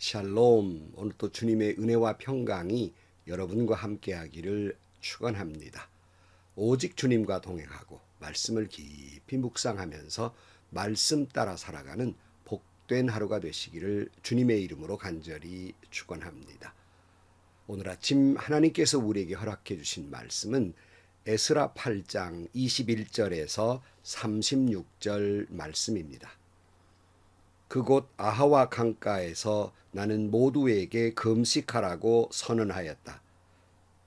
샬롬. 오늘 또 주님의 은혜와 평강이 여러분과 함께하기를 축원합니다. 오직 주님과 동행하고 말씀을 깊이 묵상하면서 말씀 따라 살아가는 복된 하루가 되시기를 주님의 이름으로 간절히 축원합니다. 오늘 아침 하나님께서 우리에게 허락해 주신 말씀은 에스라 8장 21절에서 36절 말씀입니다. 그곳 아하와 강가에서 나는 모두에게 금식하라고 선언하였다.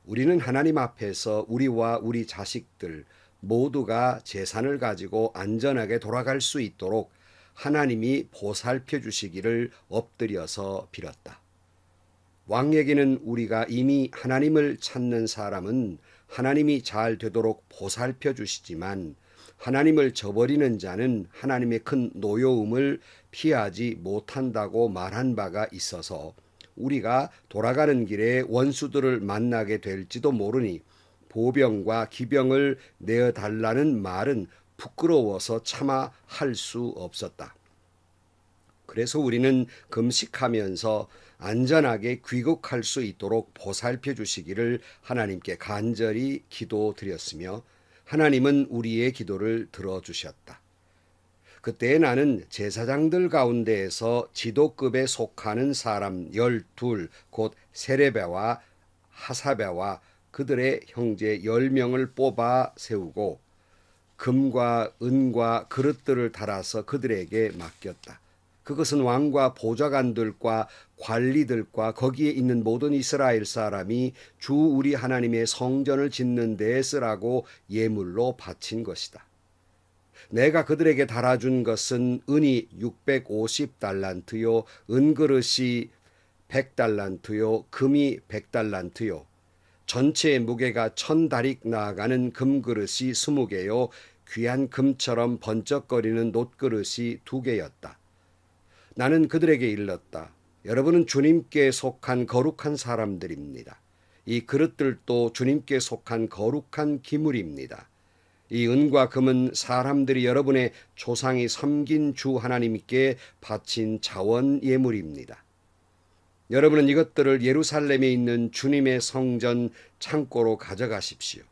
우리는 하나님 앞에서 우리와 우리 자식들 모두가 재산을 가지고 안전하게 돌아갈 수 있도록 하나님이 보살펴 주시기를 엎드려서 빌었다. 왕에게는 우리가 이미 하나님을 찾는 사람은 하나님이 잘 되도록 보살펴 주시지만 하나님을 저버리는 자는 하나님의 큰 노여움을 피하지 못한다고 말한 바가 있어서 우리가 돌아가는 길에 원수들을 만나게 될지도 모르니 보병과 기병을 내어달라는 말은 부끄러워서 차마 할 수 없었다. 그래서 우리는 금식하면서 안전하게 귀국할 수 있도록 보살펴 주시기를 하나님께 간절히 기도드렸으며 하나님은 우리의 기도를 들어주셨다. 그때 나는 제사장들 가운데에서 지도급에 속하는 사람 12, 곧 세레베와 하사베와 그들의 형제 10명을 뽑아 세우고 금과 은과 그릇들을 달아서 그들에게 맡겼다. 그것은 왕과 보좌관들과 관리들과 거기에 있는 모든 이스라엘 사람이 주 우리 하나님의 성전을 짓는 데에 쓰라고 예물로 바친 것이다. 내가 그들에게 달아준 것은 은이 650달란트요, 은그릇이 100달란트요, 금이 100달란트요, 전체의 무게가 1000다릭 나아가는 금그릇이 20개요, 귀한 금처럼 번쩍거리는 놋그릇이 2개였다. 나는 그들에게 일렀다. 여러분은 주님께 속한 거룩한 사람들입니다. 이 그릇들도 주님께 속한 거룩한 기물입니다. 이 은과 금은 사람들이 여러분의 조상이 섬긴 주 하나님께 바친 자원 예물입니다. 여러분은 이것들을 예루살렘에 있는 주님의 성전 창고로 가져가십시오.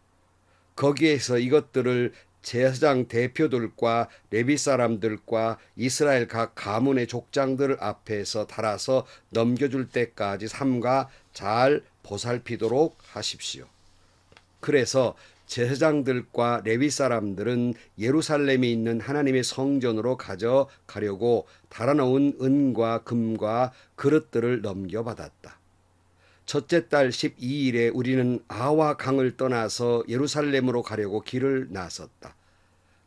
거기에서 이것들을 제사장 대표들과 레위 사람들과 이스라엘 각 가문의 족장들 앞에서 달아서 넘겨줄 때까지 삼가 잘 보살피도록 하십시오. 그래서 제사장들과 레위 사람들은 예루살렘에 있는 하나님의 성전으로 가져가려고 달아놓은 은과 금과 그릇들을 넘겨받았다. 첫째 달 12일에 우리는 아와 강을 떠나서 예루살렘으로 가려고 길을 나섰다.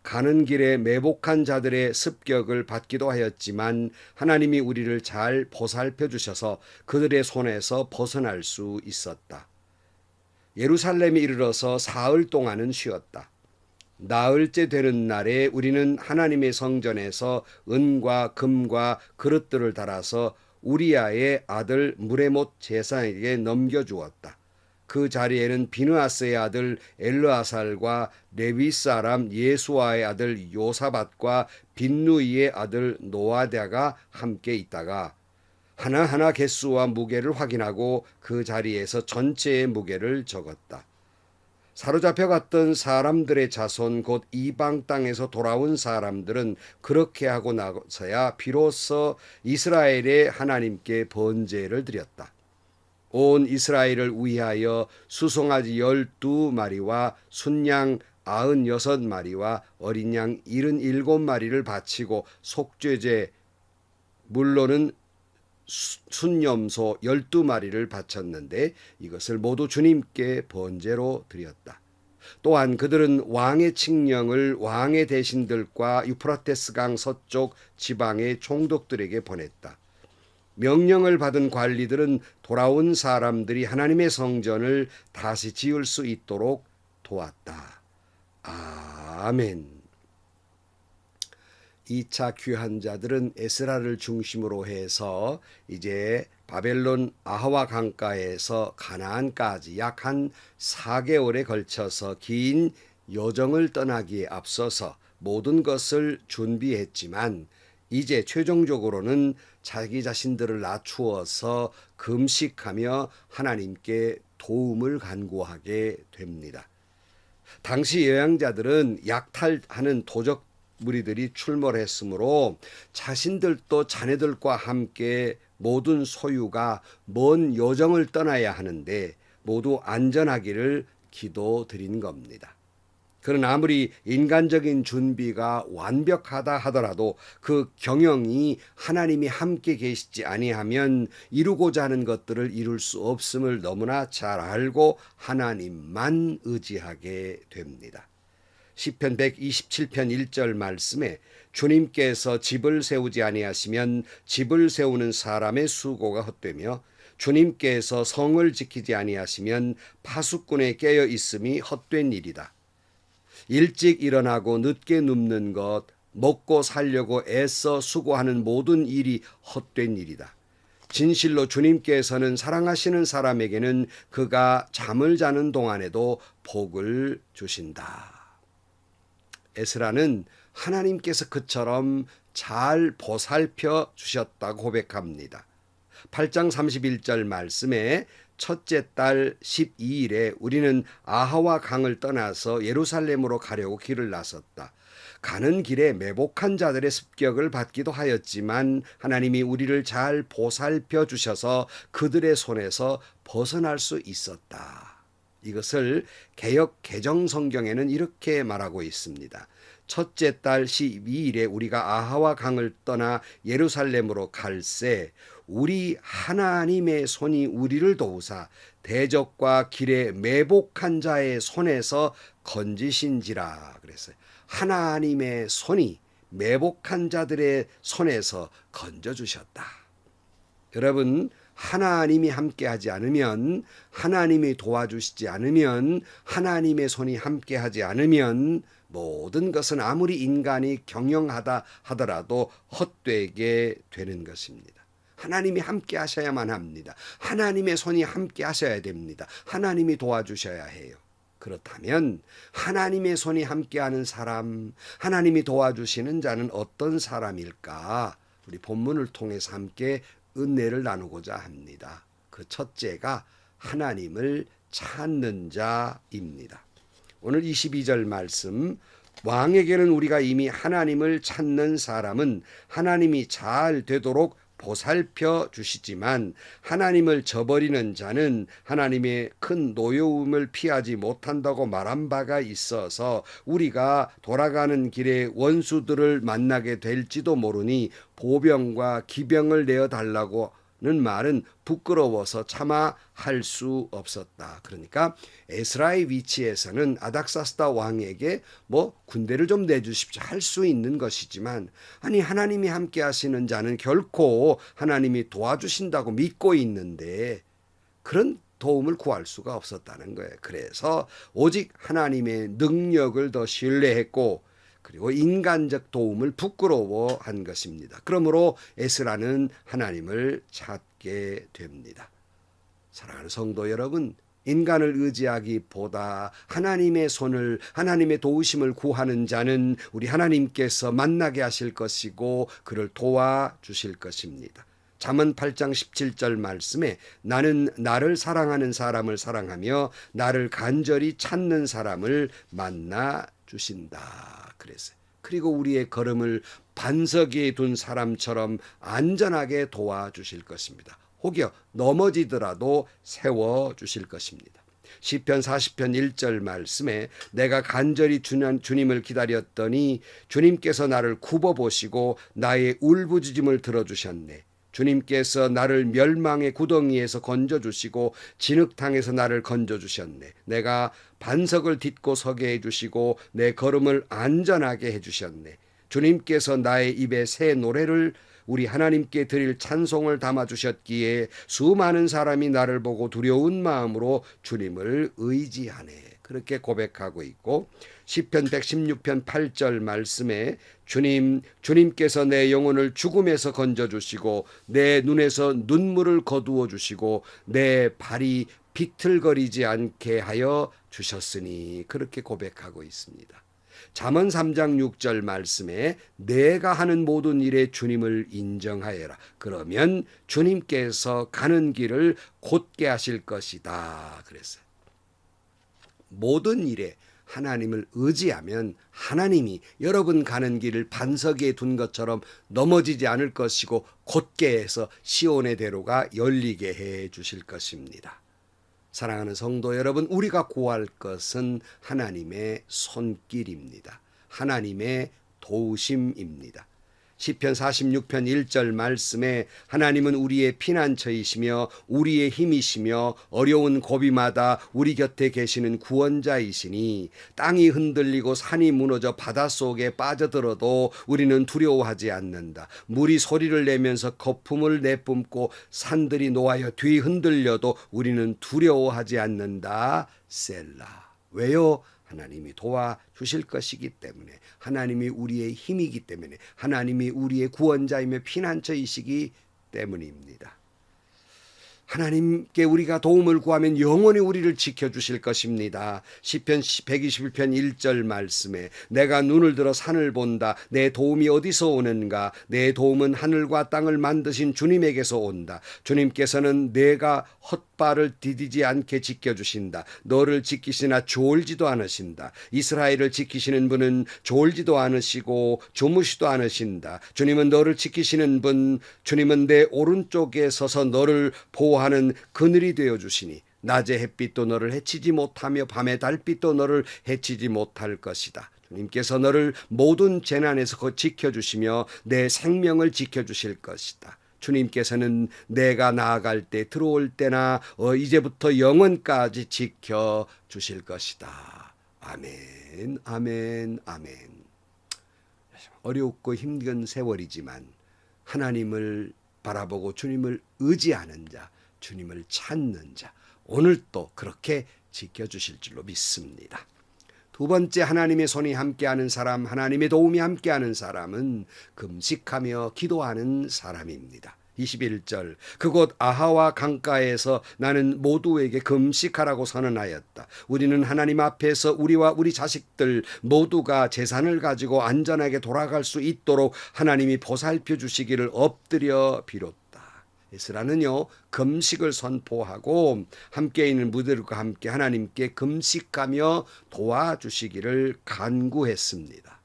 가는 길에 매복한 자들의 습격을 받기도 하였지만 하나님이 우리를 잘 보살펴 주셔서 그들의 손에서 벗어날 수 있었다. 예루살렘에 이르러서 사흘 동안은 쉬었다. 나흘째 되는 날에 우리는 하나님의 성전에서 은과 금과 그릇들을 달아서 우리야의 아들 무레못 제사장에게 넘겨주었다. 그 자리에는 비느하스의 아들 엘르아살과 레위 사람 예수아의 아들 요사밧과 빈누이의 아들 노아랴가 함께 있다가 하나하나 개수와 무게를 확인하고 그 자리에서 전체의 무게를 적었다. 사로잡혀 갔던 사람들의 자손 곧 이방 땅에서 돌아온 사람들은 그렇게 하고 나서야 비로소 이스라엘의 하나님께 번제를 드렸다. 온 이스라엘을 위하여 수송아지 12마리와 순양 96마리와 어린 양 77마리를 바치고 속죄제 물로는 순염소 12마리를 바쳤는데 이것을 모두 주님께 번제로 드렸다. 또한 그들은 왕의 칙령을 왕의 대신들과 유프라테스 강 서쪽 지방의 총독들에게 보냈다. 명령을 받은 관리들은 돌아온 사람들이 하나님의 성전을 다시 지을 수 있도록 도왔다. 아멘. 2차 귀한 자들은 에스라를 중심으로 해서 이제 바벨론 아하와 강가에서 가나안까지 약 한 4개월에 걸쳐서 긴 여정을 떠나기에 앞서서 모든 것을 준비했지만 이제 최종적으로는 자기 자신들을 낮추어서 금식하며 하나님께 도움을 간구하게 됩니다. 당시 여행자들은 약탈하는 도적 무리들이 출몰했으므로 자신들도 자네들과 함께 모든 소유가 먼 요정을 떠나야 하는데 모두 안전하기를 기도드린 겁니다. 그러나 아무리 인간적인 준비가 완벽하다 하더라도 그 경영이 하나님이 함께 계시지 아니하면 이루고자 하는 것들을 이룰 수 없음을 너무나 잘 알고 하나님만 의지하게 됩니다. 시편 127편 1절 말씀에 주님께서 집을 세우지 아니하시면 집을 세우는 사람의 수고가 헛되며 주님께서 성을 지키지 아니하시면 파수꾼의 깨어 있음이 헛된 일이다. 일찍 일어나고 늦게 눕는 것, 먹고 살려고 애써 수고하는 모든 일이 헛된 일이다. 진실로 주님께서는 사랑하시는 사람에게는 그가 잠을 자는 동안에도 복을 주신다. 에스라는 하나님께서 그처럼 잘 보살펴 주셨다고 고백합니다. 8장 31절 말씀에 첫째 달 12일에 우리는 아하와 강을 떠나서 예루살렘으로 가려고 길을 나섰다. 가는 길에 매복한 자들의 습격을 받기도 하였지만 하나님이 우리를 잘 보살펴 주셔서 그들의 손에서 벗어날 수 있었다. 이것을 개역 개정 성경에는 이렇게 말하고 있습니다. 첫째 달 12일에 우리가 아하와 강을 떠나 예루살렘으로 갈새 우리 하나님의 손이 우리를 도우사 대적과 길에 매복한 자의 손에서 건지신지라 그랬어요. 하나님의 손이 매복한 자들의 손에서 건져주셨다. 여러분, 하나님이 함께하지 않으면, 하나님이 도와주시지 않으면, 하나님의 손이 함께하지 않으면 모든 것은 아무리 인간이 경영하다 하더라도 헛되게 되는 것입니다. 하나님이 함께 하셔야만 합니다. 하나님의 손이 함께 하셔야 됩니다. 하나님이 도와주셔야 해요. 그렇다면 하나님의 손이 함께하는 사람, 하나님이 도와주시는 자는 어떤 사람일까? 우리 본문을 통해서 함께 은혜를 나누고자 합니다. 그 첫째가 하나님을 찾는 자입니다. 오늘 22절 말씀, 왕에게는 우리가 이미 하나님을 찾는 사람은 하나님이 잘 되도록 보살펴 주시지만 하나님을 저버리는 자는 하나님의 큰 노여움을 피하지 못한다고 말한 바가 있어서 우리가 돌아가는 길에 원수들을 만나게 될지도 모르니 보병과 기병을 내어 달라고 는 말은 부끄러워서 차마 할 수 없었다. 그러니까 에스라의 위치에서는 아닥사스다 왕에게 군대를 좀 내주십시오 할 수 있는 것이지만 아니 하나님이 함께 하시는 자는 결코 하나님이 도와주신다고 믿고 있는데 그런 도움을 구할 수가 없었다는 거예요. 그래서 오직 하나님의 능력을 더 신뢰했고 그리고 인간적 도움을 부끄러워한 것입니다. 그러므로 에스라는 하나님을 찾게 됩니다. 사랑하는 성도 여러분, 인간을 의지하기보다 하나님의 손을, 하나님의 도우심을 구하는 자는 우리 하나님께서 만나게 하실 것이고 그를 도와주실 것입니다. 잠언 8장 17절 말씀에 나는 나를 사랑하는 사람을 사랑하며 나를 간절히 찾는 사람을 만나 주신다. 그랬어요. 그리고 우리의 걸음을 반석 위에 둔 사람처럼 안전하게 도와주실 것입니다. 혹여 넘어지더라도 세워주실 것입니다. 시편 40편 1절 말씀에 내가 간절히 주님을 기다렸더니 주님께서 나를 굽어보시고 나의 울부짖음을 들어주셨네. 주님께서 나를 멸망의 구덩이에서 건져주시고 진흙탕에서 나를 건져주셨네. 내가 반석을 딛고 서게 해주시고 내 걸음을 안전하게 해주셨네. 주님께서 나의 입에 새 노래를 우리 하나님께 드릴 찬송을 담아주셨기에 수많은 사람이 나를 보고 두려운 마음으로 주님을 의지하네. 그렇게 고백하고 있고 시편 116편 8절 말씀에 주님께서 내 영혼을 죽음에서 건져주시고 내 눈에서 눈물을 거두어 주시고 내 발이 비틀거리지 않게 하여 주셨으니 그렇게 고백하고 있습니다. 잠언 3장 6절 말씀에 내가 하는 모든 일에 주님을 인정하여라. 그러면 주님께서 가는 길을 곧게 하실 것이다. 그랬어요. 모든 일에 하나님을 의지하면 하나님이 여러분 가는 길을 반석 위에 둔 것처럼 넘어지지 않을 것이고 곧게 해서 시온의 대로가 열리게 해 주실 것입니다. 사랑하는 성도 여러분, 우리가 구할 것은 하나님의 손길입니다. 하나님의 도우심입니다. 시편 46편 1절 말씀에 하나님은 우리의 피난처이시며 우리의 힘이시며 어려운 고비마다 우리 곁에 계시는 구원자이시니 땅이 흔들리고 산이 무너져 바닷속에 빠져들어도 우리는 두려워하지 않는다. 물이 소리를 내면서 거품을 내뿜고 산들이 놓아여 뒤흔들려도 우리는 두려워하지 않는다. 셀라. 왜요? 하나님이 도와주실 것이기 때문에, 하나님이 우리의 힘이기 때문에, 하나님이 우리의 구원자이며 피난처이시기 때문입니다. 하나님께 우리가 도움을 구하면 영원히 우리를 지켜주실 것입니다. 시편 121편 1절 말씀에 내가 눈을 들어 산을 본다. 내 도움이 어디서 오는가? 내 도움은 하늘과 땅을 만드신 주님에게서 온다. 주님께서는 내가 헛발을 디디지 않게 지켜주신다. 너를 지키시나 졸지도 않으신다. 이스라엘을 지키시는 분은 졸지도 않으시고 주무시도 않으신다. 주님은 너를 지키시는 분, 주님은 내 오른쪽에 서서 너를 보호하는 그늘이 되어주시니 낮의 햇빛도 너를 해치지 못하며 밤의 달빛도 너를 해치지 못할 것이다. 주님께서 너를 모든 재난에서 지켜주시며 내 생명을 지켜주실 것이다. 주님께서는 내가 나아갈 때 들어올 때나 이제부터 영원까지 지켜주실 것이다. 아멘, 아멘, 아멘. 어렵고 힘든 세월이지만 하나님을 바라보고 주님을 의지하는 자, 주님을 찾는 자, 오늘 또 그렇게 지켜주실 줄로 믿습니다. 두 번째, 하나님의 손이 함께하는 사람, 하나님의 도움이 함께하는 사람은 금식하며 기도하는 사람입니다. 21절, 그곳 아하와 강가에서 나는 모두에게 금식하라고 선언하였다. 우리는 하나님 앞에서 우리와 우리 자식들 모두가 재산을 가지고 안전하게 돌아갈 수 있도록 하나님이 보살펴 주시기를 엎드려 빌었다. 에스라는요, 금식을 선포하고 함께 있는 무들과 함께 하나님께 금식하며 도와주시기를 간구했습니다.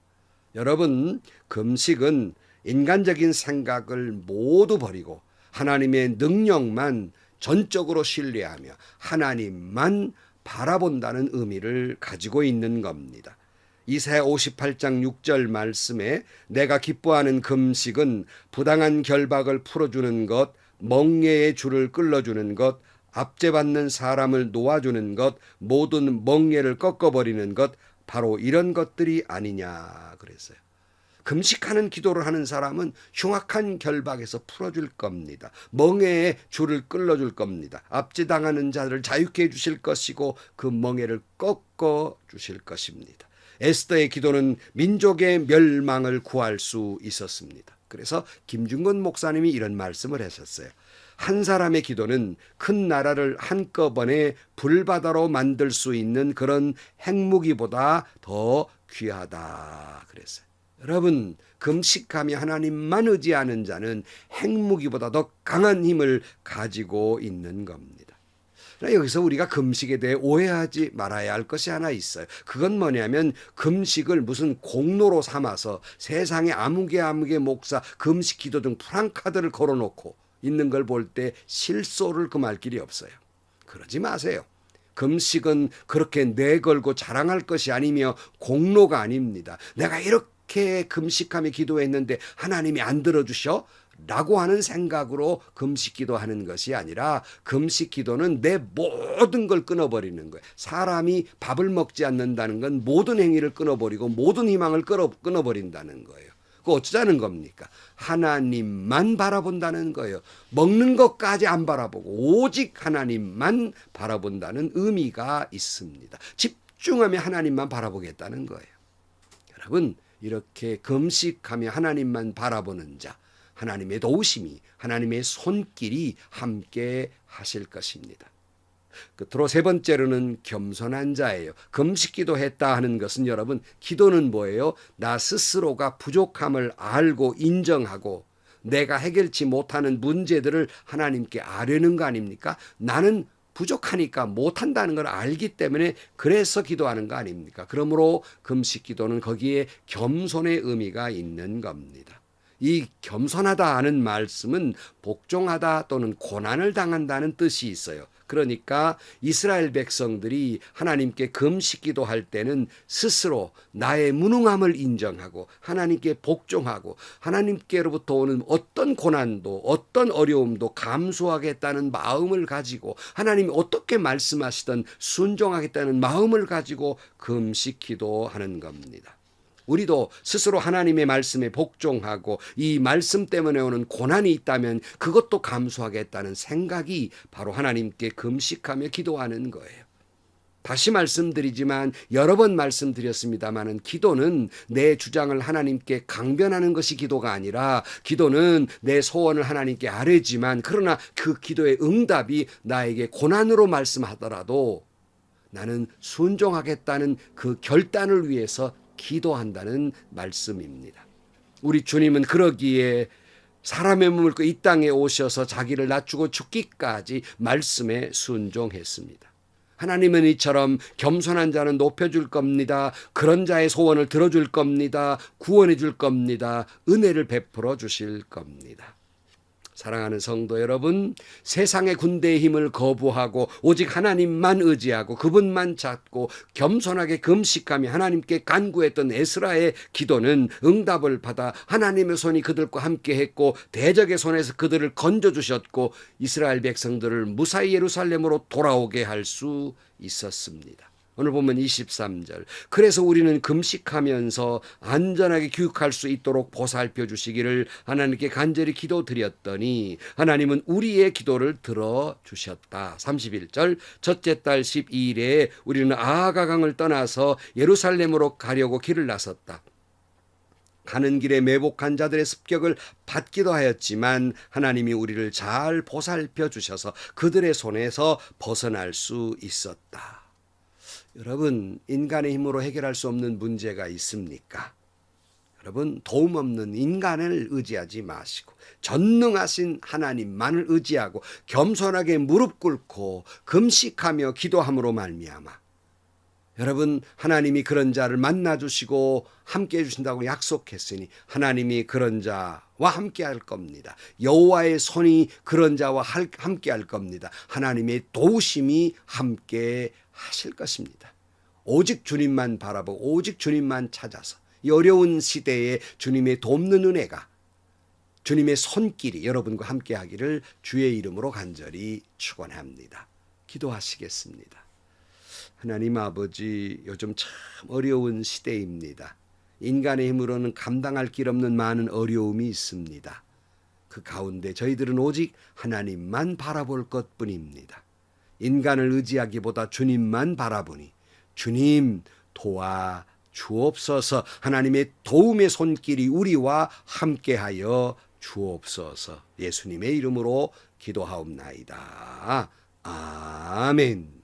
여러분, 금식은 인간적인 생각을 모두 버리고 하나님의 능력만 전적으로 신뢰하며 하나님만 바라본다는 의미를 가지고 있는 겁니다. 이사야 58장 6절 말씀에 내가 기뻐하는 금식은 부당한 결박을 풀어주는 것, 멍에의 줄을 끌어주는 것, 압제받는 사람을 놓아주는 것, 모든 멍에를 꺾어버리는 것, 바로 이런 것들이 아니냐 그랬어요. 금식하는 기도를 하는 사람은 흉악한 결박에서 풀어줄 겁니다. 멍에의 줄을 끌어줄 겁니다. 압제당하는 자를 자유케 해주실 것이고 그 멍에를 꺾어주실 것입니다. 에스더의 기도는 민족의 멸망을 구할 수 있었습니다. 그래서 김중건 목사님이 이런 말씀을 하셨어요. 한 사람의 기도는 큰 나라를 한꺼번에 불바다로 만들 수 있는 그런 핵무기보다 더 귀하다 그랬어요. 여러분, 금식하며 하나님만 의지하는 자는 핵무기보다 더 강한 힘을 가지고 있는 겁니다. 여기서 우리가 금식에 대해 오해하지 말아야 할 것이 하나 있어요. 그건 뭐냐면 금식을 무슨 공로로 삼아서 세상에 아무개 목사 금식 기도 등 프랑카드를 걸어놓고 있는 걸 볼 때 실소를 금할 길이 없어요. 그러지 마세요. 금식은 그렇게 내걸고 자랑할 것이 아니며 공로가 아닙니다. 내가 이렇게 금식하며 기도했는데 하나님이 안 들어주셔? 라고 하는 생각으로 금식 기도하는 것이 아니라 금식 기도는 내 모든 걸 끊어버리는 거예요. 사람이 밥을 먹지 않는다는 건 모든 행위를 끊어버리고 모든 희망을 끊어버린다는 거예요. 그거 어쩌자는 겁니까? 하나님만 바라본다는 거예요. 먹는 것까지 안 바라보고 오직 하나님만 바라본다는 의미가 있습니다. 집중하며 하나님만 바라보겠다는 거예요. 여러분, 이렇게 금식하며 하나님만 바라보는 자, 하나님의 도우심이, 하나님의 손길이 함께 하실 것입니다. 끝으로 세 번째로는 겸손한 자예요. 금식기도 했다 하는 것은 여러분, 기도는 뭐예요? 나 스스로가 부족함을 알고 인정하고 내가 해결치 못하는 문제들을 하나님께 아뢰는 거 아닙니까? 나는 부족하니까 못한다는 걸 알기 때문에 그래서 기도하는 거 아닙니까? 그러므로 금식 기도는 거기에 겸손의 의미가 있는 겁니다. 이 겸손하다 하는 말씀은 복종하다 또는 고난을 당한다는 뜻이 있어요. 그러니까 이스라엘 백성들이 하나님께 금식 기도할 때는 스스로 나의 무능함을 인정하고 하나님께 복종하고 하나님께로부터 오는 어떤 고난도 어떤 어려움도 감수하겠다는 마음을 가지고 하나님이 어떻게 말씀하시든 순종하겠다는 마음을 가지고 금식 기도하는 겁니다. 우리도 스스로 하나님의 말씀에 복종하고 이 말씀 때문에 오는 고난이 있다면 그것도 감수하겠다는 생각이 바로 하나님께 금식하며 기도하는 거예요. 다시 말씀드리지만 여러 번 말씀드렸습니다마는 기도는 내 주장을 하나님께 강변하는 것이 기도가 아니라 기도는 내 소원을 하나님께 아뢰지만 그러나 그 기도의 응답이 나에게 고난으로 말씀하더라도 나는 순종하겠다는 그 결단을 위해서 기도한다는 말씀입니다. 우리 주님은 그러기에 사람의 몸을 입고 이 땅에 오셔서 자기를 낮추고 죽기까지 말씀에 순종했습니다. 하나님은 이처럼 겸손한 자는 높여줄 겁니다. 그런 자의 소원을 들어줄 겁니다. 구원해 줄 겁니다. 은혜를 베풀어 주실 겁니다. 사랑하는 성도 여러분, 세상의 군대의 힘을 거부하고 오직 하나님만 의지하고 그분만 찾고 겸손하게 금식하며 하나님께 간구했던 에스라의 기도는 응답을 받아 하나님의 손이 그들과 함께했고 대적의 손에서 그들을 건져주셨고 이스라엘 백성들을 무사히 예루살렘으로 돌아오게 할 수 있었습니다. 오늘 보면 23절. 그래서 우리는 금식하면서 안전하게 귀국할 수 있도록 보살펴 주시기를 하나님께 간절히 기도드렸더니 하나님은 우리의 기도를 들어주셨다. 31절. 첫째 달 12일에 우리는 아하가강을 떠나서 예루살렘으로 가려고 길을 나섰다. 가는 길에 매복한 자들의 습격을 받기도 하였지만 하나님이 우리를 잘 보살펴 주셔서 그들의 손에서 벗어날 수 있었다. 여러분, 인간의 힘으로 해결할 수 없는 문제가 있습니까? 여러분, 도움 없는 인간을 의지하지 마시고 전능하신 하나님만을 의지하고 겸손하게 무릎 꿇고 금식하며 기도함으로 말미암아 여러분, 하나님이 그런 자를 만나주시고 함께해 주신다고 약속했으니 하나님이 그런 자와 함께할 겁니다. 여호와의 손이 그런 자와 함께할 겁니다. 하나님의 도우심이 함께 하실 것입니다. 오직 주님만 바라보고 오직 주님만 찾아서 이 어려운 시대에 주님의 돕는 은혜가 주님의 손길이 여러분과 함께하기를 주의 이름으로 간절히 축원합니다. 기도하시겠습니다. 하나님 아버지, 요즘 참 어려운 시대입니다. 인간의 힘으로는 감당할 길 없는 많은 어려움이 있습니다. 그 가운데 저희들은 오직 하나님만 바라볼 것뿐입니다. 인간을 의지하기보다 주님만 바라보니 주님 도와 주옵소서. 하나님의 도움의 손길이 우리와 함께하여 주옵소서. 예수님의 이름으로 기도하옵나이다. 아멘.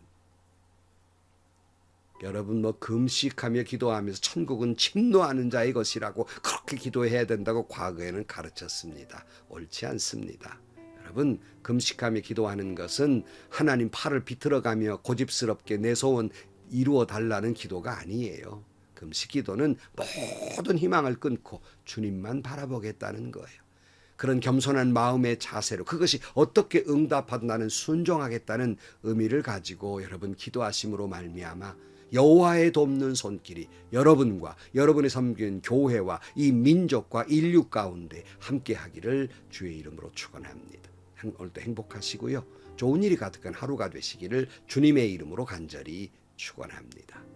여러분 금식하며 기도하면서 천국은 침노하는 자의 것이라고 그렇게 기도해야 된다고 과거에는 가르쳤습니다. 옳지 않습니다. 여러분, 금식하며 기도하는 것은 하나님 팔을 비틀어가며 고집스럽게 내 소원 이루어 달라는 기도가 아니에요. 금식 기도는 모든 희망을 끊고 주님만 바라보겠다는 거예요. 그런 겸손한 마음의 자세로 그것이 어떻게 응답한다는 순종하겠다는 의미를 가지고 여러분 기도하심으로 말미암아 여호와의 돕는 손길이 여러분과 여러분의 섬기는 교회와 이 민족과 인류 가운데 함께하기를 주의 이름으로 축원합니다. 오늘도 행복하시고요. 좋은 일이 가득한 하루가 되시기를 주님의 이름으로 간절히 축원합니다.